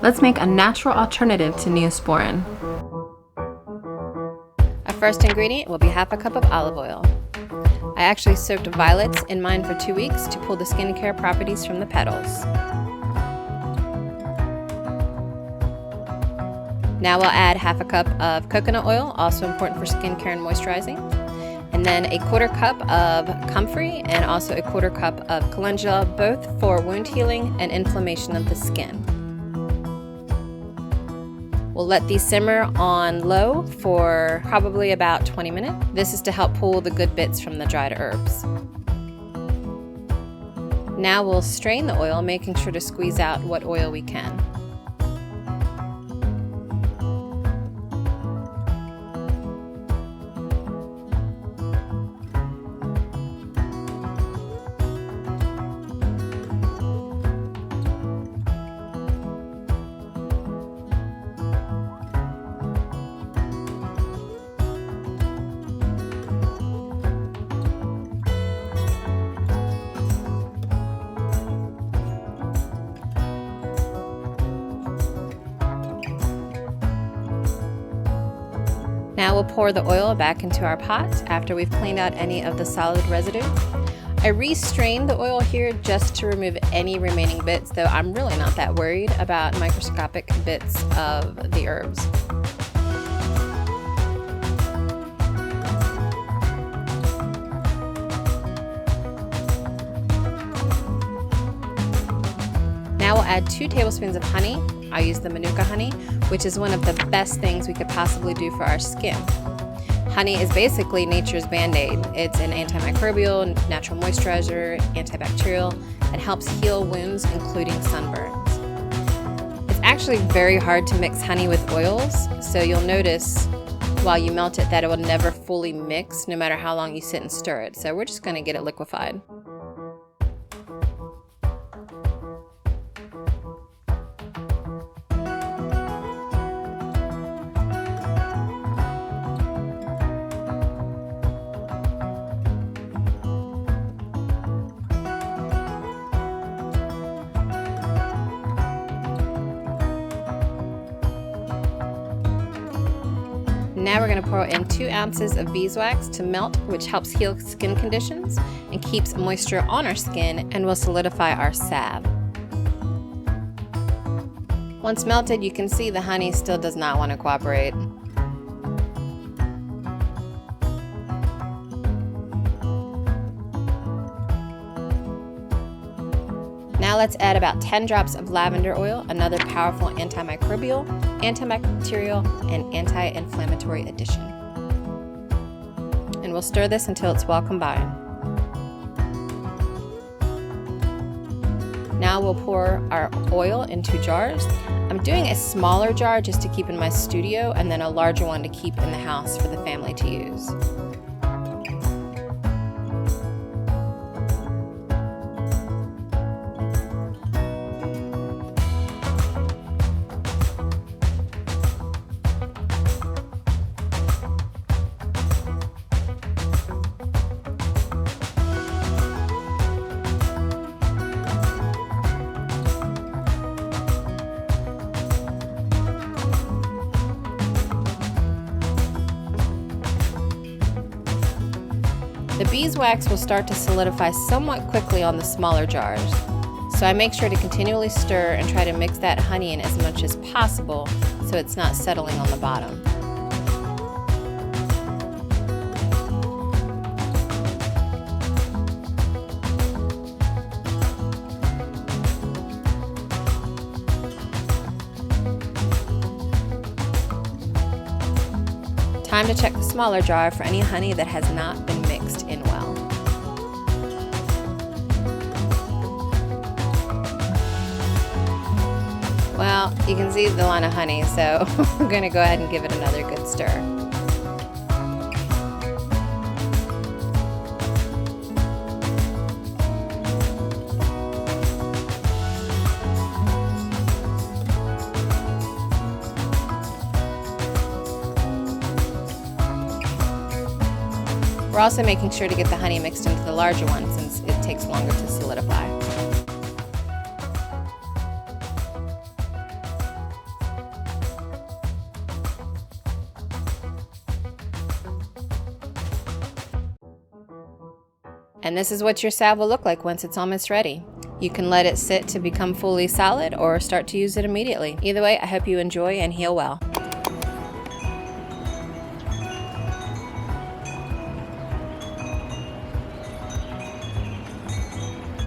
Let's make a natural alternative to Neosporin. Our first ingredient will be half a cup of olive oil. I actually soaked violets in mine for 2 weeks to pull the skincare properties from the petals. Now we'll add half a cup of coconut oil, also important for skincare and moisturizing. And then a 1/4 cup of comfrey and also a 1/4 cup of calendula, both for wound healing and inflammation of the skin. We'll let these simmer on low for probably about 20 minutes. This is to help pull the good bits from the dried herbs. Now we'll strain the oil, making sure to squeeze out what oil we can. Now we'll pour the oil back into our pot after we've cleaned out any of the solid residue. I re-strained the oil here just to remove any remaining bits, though I'm really not that worried about microscopic bits of the herbs. Now we'll add 2 tablespoons of honey. I use the Manuka honey, which is one of the best things we could possibly do for our skin. Honey is basically nature's band-aid. It's an antimicrobial, natural moisturizer, antibacterial, and helps heal wounds, including sunburns. It's actually very hard to mix honey with oils, so you'll notice while you melt it that it will never fully mix no matter how long you sit and stir it. So we're just going to get it liquefied. Now we're going to pour in 2 ounces of beeswax to melt, which helps heal skin conditions and keeps moisture on our skin and will solidify our salve. Once melted, you can see the honey still does not want to cooperate. Now let's add about 10 drops of lavender oil, another powerful antimicrobial, antibacterial, and anti-inflammatory addition. And we'll stir this until it's well combined. Now we'll pour our oil into jars. I'm doing a smaller jar just to keep in my studio, and then a larger one to keep in the house for the family to use. The beeswax will start to solidify somewhat quickly on the smaller jars, so I make sure to continually stir and try to mix that honey in as much as possible so it's not settling on the bottom. Time to check the smaller jar for any honey that has not been mixed in well. Well, you can see the line of honey, so we're going to go ahead and give it another good stir. We're also making sure to get the honey mixed into the larger one since it takes longer to solidify. And this is what your salve will look like once it's almost ready. You can let it sit to become fully solid or start to use it immediately. Either way, I hope you enjoy and heal well.